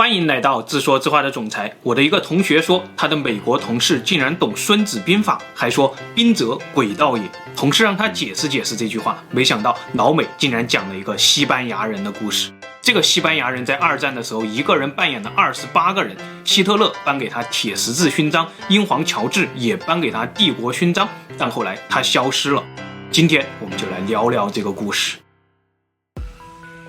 欢迎来到自说自话的总裁。我的一个同学说，他的美国同事竟然懂孙子兵法，还说兵者诡道也。同事让他解释解释这句话，没想到老美竟然讲了一个西班牙人的故事。这个西班牙人在二战的时候，一个人扮演了28个人，希特勒颁给他铁十字勋章，英皇乔治也颁给他帝国勋章，但后来他消失了。今天我们就来聊聊这个故事。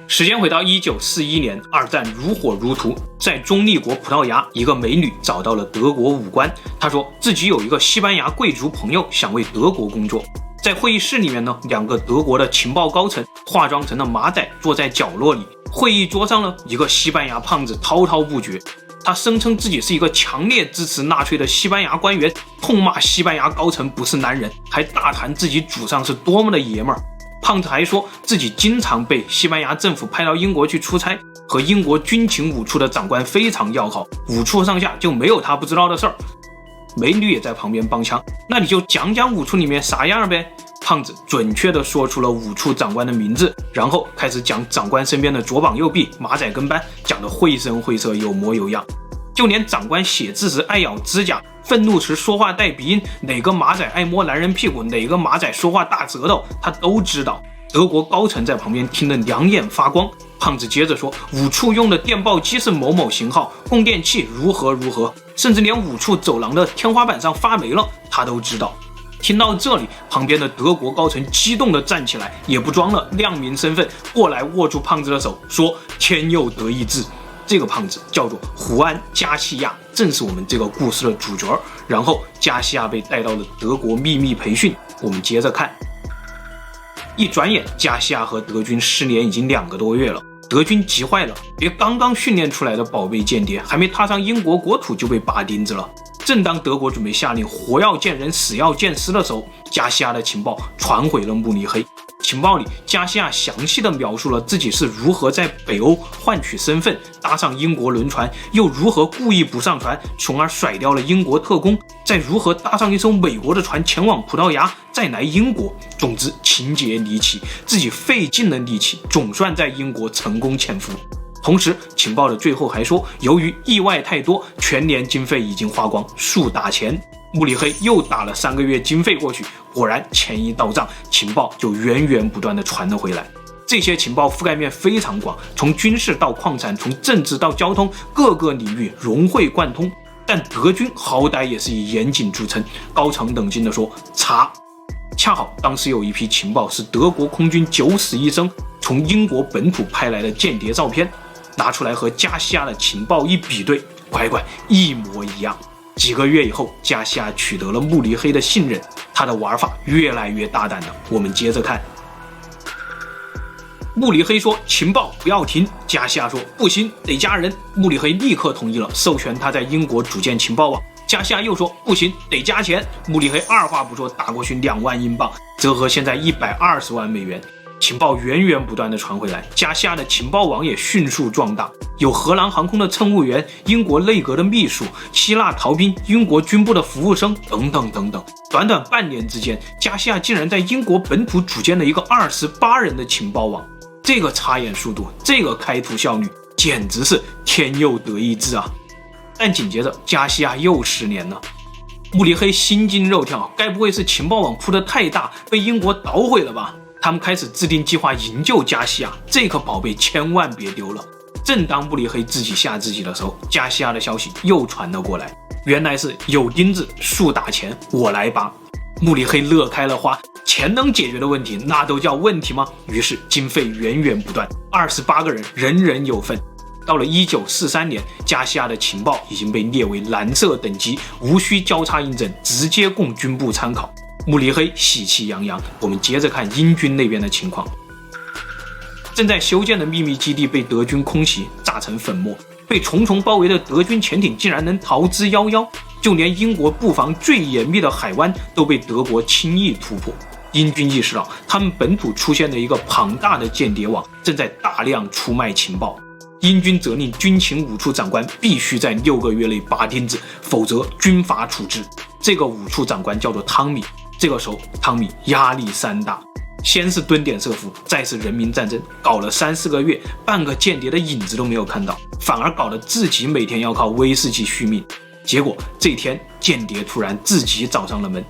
时间回到1941年，二战如火如荼，在中立国葡萄牙，一个美女找到了德国武官，她说自己有一个西班牙贵族朋友想为德国工作。在会议室里面呢，两个德国的情报高层化妆成了马仔坐在角落里，会议桌上呢，一个西班牙胖子滔滔不绝，他声称自己是一个强烈支持纳粹的西班牙官员，痛骂西班牙高层不是男人，还大谈自己祖上是多么的爷们儿。胖子还说自己经常被西班牙政府派到英国去出差，和英国军情五处的长官非常要好，五处上下就没有他不知道的事儿。美女也在旁边帮腔，那你就讲讲五处里面啥样呗。胖子准确地说出了五处长官的名字，然后开始讲长官身边的左膀右臂、马仔跟班，讲得绘声绘色，有模有样。就连长官写字时爱咬指甲，愤怒时说话带鼻音，哪个马仔爱摸男人屁股，哪个马仔说话大舌头，他都知道。德国高层在旁边听得两眼发光。胖子接着说，五处用的电报机是某某型号，供电器如何如何，甚至连五处走廊的天花板上发霉了他都知道。听到这里，旁边的德国高层激动地站起来，也不装了，亮明身份，过来握住胖子的手，说天佑德意志。这个胖子叫做胡安·加西亚，正是我们这个故事的主角。然后加西亚被带到了德国秘密培训。我们接着看，一转眼加西亚和德军失联已经2个多月了，德军急坏了，别刚刚训练出来的宝贝间谍还没踏上英国国土就被拔钉子了。正当德国准备下令活要见人死要见尸的时候，加西亚的情报传回了慕尼黑。情报里，加西亚详细地描述了自己是如何在北欧换取身份，搭上英国轮船，又如何故意不上船，从而甩掉了英国特工，再如何搭上一艘美国的船前往葡萄牙，再来英国。总之情节离奇，自己费尽了力气，总算在英国成功潜伏。同时情报的最后还说，由于意外太多，全年经费已经花光，速打钱。慕尼黑又打了3个月经费过去，果然钱一到账，情报就源源不断地传了回来。这些情报覆盖面非常广，从军事到矿产，从政治到交通，各个领域融会贯通。但德军好歹也是以严谨著称，高层冷静地说查。恰好当时有一批情报是德国空军9死1生从英国本土拍来的间谍照片，拿出来和加西亚的情报一比对，乖乖一模一样。几个月以后，加西亚取得了慕尼黑的信任，他的玩法越来越大胆了。我们接着看，慕尼黑说情报不要停，加西亚说不行，得加人。慕尼黑立刻同意了，授权他在英国组建情报网。加西亚又说不行，得加钱。慕尼黑二话不说打过去2万英镑，折合现在120万美元。情报源源不断地传回来，加西亚的情报网也迅速壮大，有荷兰航空的乘务员、英国内阁的秘书、希腊逃兵、英国军部的服务生等等等等。短短半年之间，加西亚竟然在英国本土组建了一个28人的情报网。这个插眼速度，这个开图效率，简直是天佑德意志啊！但紧接着加西亚又失联了。慕尼黑心惊肉跳，该不会是情报网铺得太大，被英国捣毁了吧？他们开始制定计划营救加西亚，这颗宝贝千万别丢了。正当慕尼黑自己吓自己的时候，加西亚的消息又传了过来，原来是有钉子速打钱，我来拔。慕尼黑乐开了花，钱能解决的问题那都叫问题吗？于是经费源源不断，28个人人人有份。到了1943年，加西亚的情报已经被列为蓝色等级，无需交叉印证，直接供军部参考。慕尼黑喜气洋洋。我们接着看英军那边的情况。正在修建的秘密基地被德军空袭，炸成粉末。被重重包围的德军潜艇竟然能逃之夭夭，就连英国布防最严密的海湾都被德国轻易突破。英军意识到他们本土出现了一个庞大的间谍网，正在大量出卖情报。英军责令军情五处长官必须在6个月内拔钉子，否则军法处置。这个五处长官叫做汤米。这个时候汤米压力山大，先是蹲点设伏，再是人民战争，搞了3-4个月，半个间谍的影子都没有看到，反而搞得自己每天要靠威士忌续命。结果这天，间谍突然自己找上了门，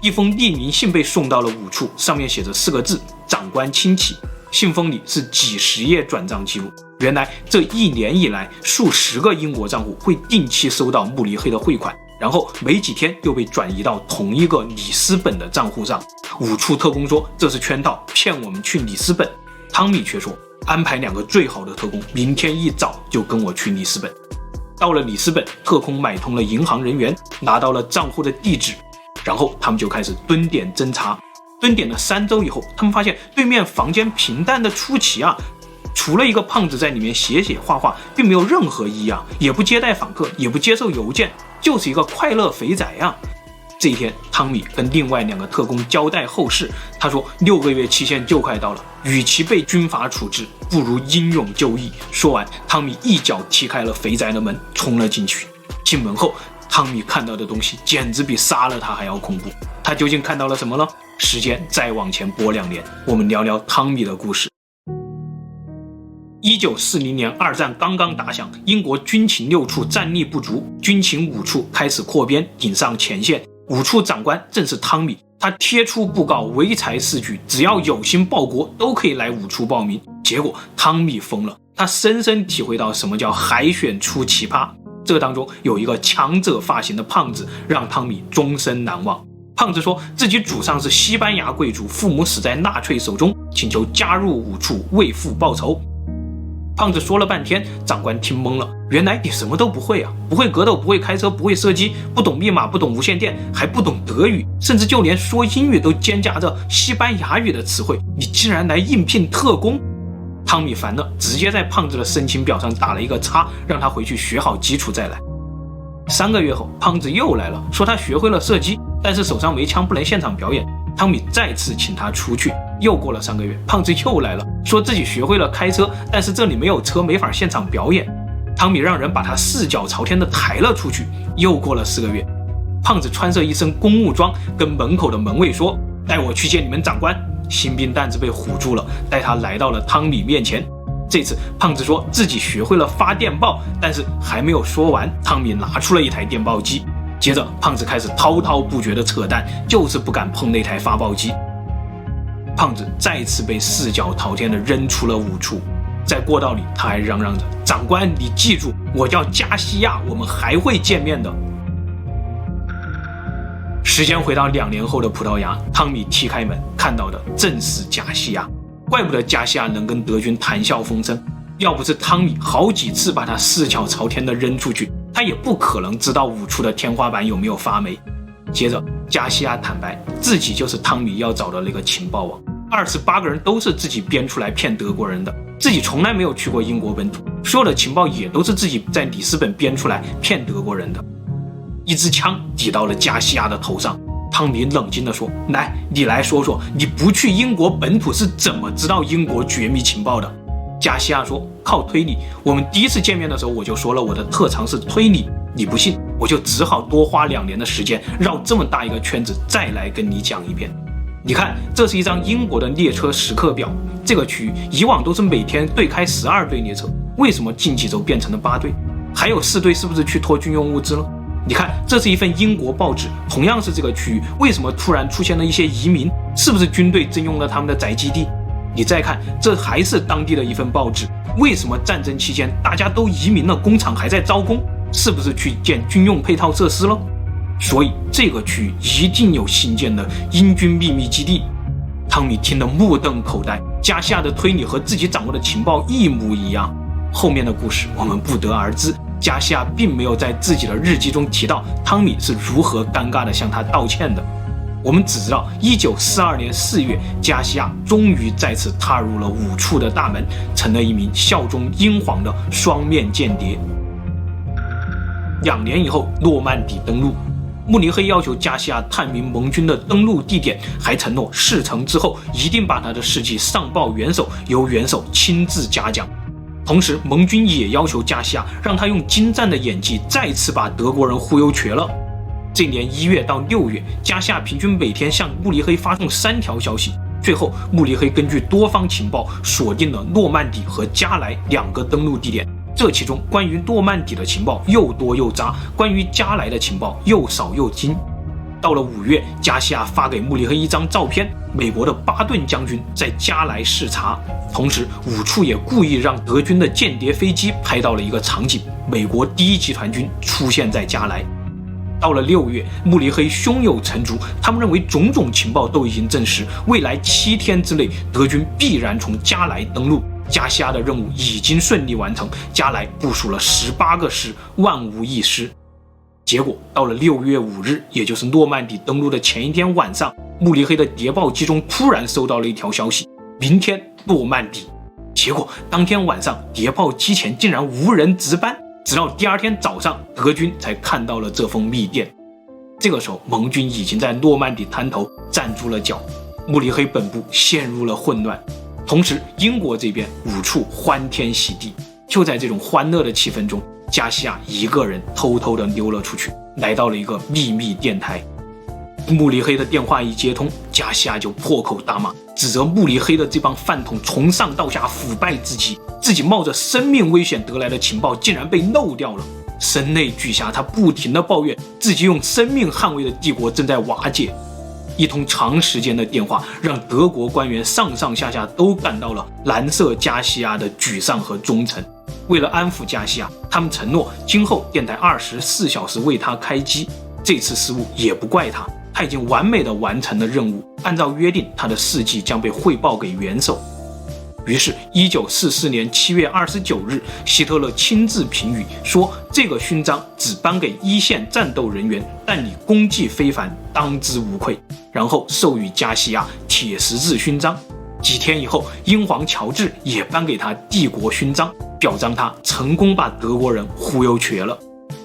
一封匿名信被送到了五处，上面写着4个字：长官亲启。信封里是几十页转账记录。原来这1年以来，数十个英国账户会定期收到慕尼黑的汇款，然后没几天又被转移到同一个里斯本的账户上。五处特工说这是圈套，骗我们去里斯本。汤米却说安排2个最好的特工，明天一早就跟我去里斯本。到了里斯本，特工买通了银行人员，拿到了账户的地址，然后他们就开始蹲点侦查。蹲点了3周以后，他们发现对面房间平淡的出奇啊，除了一个胖子在里面写写画画，并没有任何异样，也不接待访客，也不接受邮件，就是一个快乐肥宅啊。这一天，汤米跟另外2个特工交代后事，他说6个月期限就快到了，与其被军阀处置，不如英勇就义。说完，汤米一脚踢开了肥宅的门，冲了进去。进门后，汤米看到的东西简直比杀了他还要恐怖。他究竟看到了什么呢？时间再往前拨2年，我们聊聊汤米的故事。1940年二战刚刚打响，英国军情6处战力不足，军情5处开始扩编，顶上前线。5处长官正是汤米，他贴出布告，唯才是举，只要有心报国都可以来5处报名。结果汤米疯了，他深深体会到什么叫海选出奇葩。这当中有一个强者发型的胖子，让汤米终身难忘。胖子说自己祖上是西班牙贵族，父母死在纳粹手中，请求加入5处为父报仇。胖子说了半天，长官听懵了，原来你什么都不会啊，不会格斗，不会开车，不会射击，不懂密码，不懂无线电，还不懂德语，甚至就连说英语都兼夹着西班牙语的词汇，你竟然来应聘特工。汤米烦了，直接在胖子的申请表上打了一个叉，让他回去学好基础再来。3个月后，胖子又来了，说他学会了射击，但是手上没枪，不能现场表演。汤米再次请他出去。又过了3个月，胖子又来了，说自己学会了开车，但是这里没有车，没法现场表演。汤米让人把他4脚朝天的抬了出去。又过了4个月，胖子穿着一身公务装，跟门口的门卫说：“带我去见你们长官。”新兵蛋子被唬住了，带他来到了汤米面前。这次胖子说自己学会了发电报，但是还没有说完，汤米拿出了一台电报机。接着胖子开始滔滔不绝的扯淡，就是不敢碰那台发报机。胖子再次被4脚朝天的扔出了5处。在过道里他还嚷嚷着：“长官，你记住，我叫加西亚，我们还会见面的。”时间回到2年后的葡萄牙，汤米踢开门，看到的正是加西亚。怪不得加西亚能跟德军谈笑风生，要不是汤米好几次把他4脚朝天的扔出去，他也不可能知道5处的天花板有没有发霉。接着加西亚坦白自己就是汤米要找的那个情报网，28个人都是自己编出来骗德国人的，自己从来没有去过英国本土，所有的情报也都是自己在里斯本编出来骗德国人的。一支枪抵到了加西亚的头上，汤米冷静地说：“来，你来说说，你不去英国本土是怎么知道英国绝密情报的？”加西亚说：“靠推理，我们第一次见面的时候我就说了我的特长是推理，你不信，我就只好多花2年的时间绕这么大一个圈子再来跟你讲一遍。你看，这是一张英国的列车时刻表，这个区域以往都是每天对开12队列车，为什么近几周变成了8队？还有4队是不是去拖军用物资了？你看，这是一份英国报纸，同样是这个区域，为什么突然出现了一些移民？是不是军队征用了他们的宅基地？你再看，这还是当地的一份报纸，为什么战争期间大家都移民了，工厂还在招工？是不是去建军用配套设施了？所以这个区域一定有新建的英军秘密基地。汤米听得目瞪口呆，加西亚的推理和自己掌握的情报一模一样。后面的故事我们不得而知，加西亚并没有在自己的日记中提到汤米是如何尴尬地向他道歉的。我们只知道1942年4月，加西亚终于再次踏入了5处的大门，成了一名效忠英皇的双面间谍。2年以后，诺曼底登陆，慕尼黑要求加西亚探明盟军的登陆地点，还承诺事成之后一定把他的事迹上报元首，由元首亲自嘉奖。同时盟军也要求加西亚让他用精湛的演技再次把德国人忽悠瘸了。这年1月到6月，加西亚平均每天向慕尼黑发送3条消息，最后，慕尼黑根据多方情报锁定了诺曼底和加莱2个登陆地点。这其中关于诺曼底的情报又多又杂，关于加莱的情报又少又精。到了5月，加西亚发给慕尼黑一张照片，美国的巴顿将军在加莱视察。同时，伍处也故意让德军的间谍飞机拍到了一个场景：美国第1集团军出现在加莱。到了6月，慕尼黑胸有成竹，他们认为种种情报都已经证实，未来7天之内，德军必然从加莱登陆。加西亚的任务已经顺利完成，加莱部署了18个师，万无一失。结果到了6月5日，也就是诺曼底登陆的前一天晚上，慕尼黑的谍报机中突然收到了一条消息：明天诺曼底。结果当天晚上，谍报机前竟然无人值班，直到第2天早上，德军才看到了这封密电。这个时候，盟军已经在诺曼底滩头站住了脚，慕尼黑本部陷入了混乱。同时，英国这边伍处欢天喜地。就在这种欢乐的气氛中，加西亚一个人偷偷地溜了出去，来到了一个秘密电台。慕尼黑的电话一接通，加西亚就破口大骂，指责慕尼黑的这帮饭桶从上到下腐败至极，自己冒着生命危险得来的情报竟然被漏掉了。声泪俱下，他不停地抱怨自己用生命捍卫的帝国正在瓦解。一通长时间的电话让德国官员上上下下都感到了蓝色加西亚的沮丧和忠诚。为了安抚加西亚，他们承诺今后电台24小时为他开机。这次失误也不怪他，他已经完美的完成了任务，按照约定，他的事迹将被汇报给元首。于是1944年7月29日，希特勒亲自评语说，这个勋章只颁给一线战斗人员，但你功绩非凡，当之无愧。然后授予加西亚铁十字勋章。几天以后，英皇乔治也颁给他帝国勋章，表彰他成功把德国人忽悠瘸了。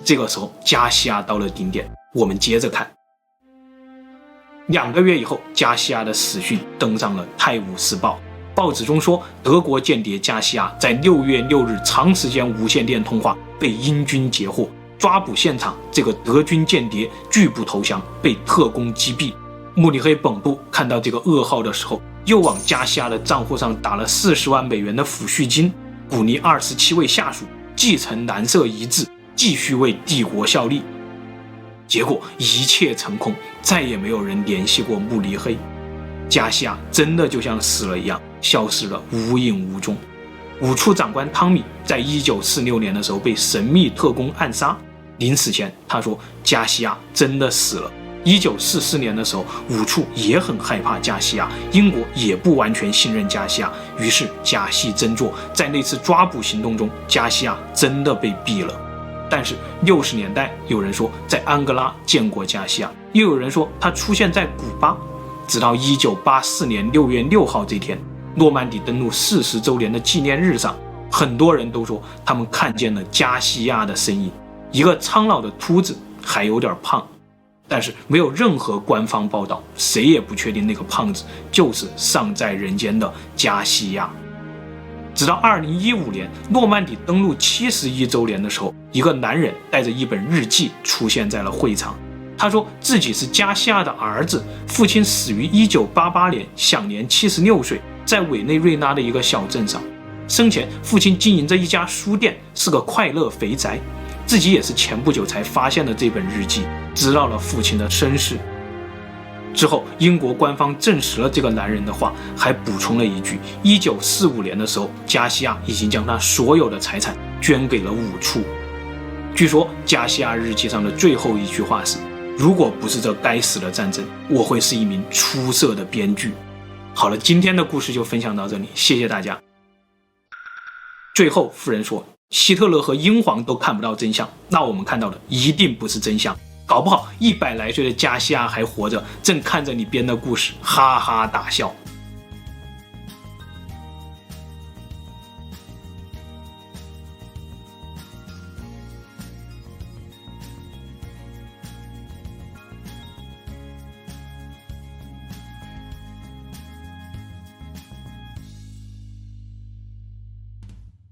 这个时候，加西亚到了顶点。我们接着看。2个月以后，加西亚的死讯登上了《泰晤士报》。报纸中说，德国间谍加西亚在6月6日长时间无线电通话被英军截获，抓捕现场，这个德军间谍拒不投降，被特工击毙。慕尼黑本部看到这个噩耗的时候，又往加西亚的账户上打了40万美元的抚恤金，鼓励27位下属继承蓝色遗志，继续为帝国效力。结果一切成空，再也没有人联系过慕尼黑。加西亚真的就像死了一样，消失了无影无踪。伍处长官汤米在1946年的时候被神秘特工暗杀，临死前他说加西亚真的死了。1944年的时候，伍处也很害怕加西亚，英国也不完全信任加西亚，于是假戏真做，在那次抓捕行动中，加西亚真的被毙了。但是60年代有人说在安哥拉见过加西亚，又有人说他出现在古巴。直到1984年6月6号这天，诺曼底登陆40周年的纪念日上，很多人都说他们看见了加西亚的身影，一个苍老的秃子，还有点胖。但是没有任何官方报道，谁也不确定那个胖子就是尚在人间的加西亚。直到2015年诺曼底登陆71周年的时候，一个男人带着一本日记出现在了会场。他说自己是加西亚的儿子，父亲死于1988年，享年76岁，在委内瑞拉的一个小镇上。生前父亲经营着一家书店，是个快乐肥宅。自己也是前不久才发现了这本日记，知道了父亲的身世。之后，英国官方证实了这个男人的话，还补充了一句：1945年的时候，加西亚已经将他所有的财产捐给了伍处。据说，加西亚日记上的最后一句话是：如果不是这该死的战争，我会是一名出色的编剧。好了，今天的故事就分享到这里，谢谢大家。最后，夫人说，希特勒和英皇都看不到真相，那我们看到的一定不是真相，搞不好100来岁的加西亚还活着，正看着你编的故事，哈哈大笑。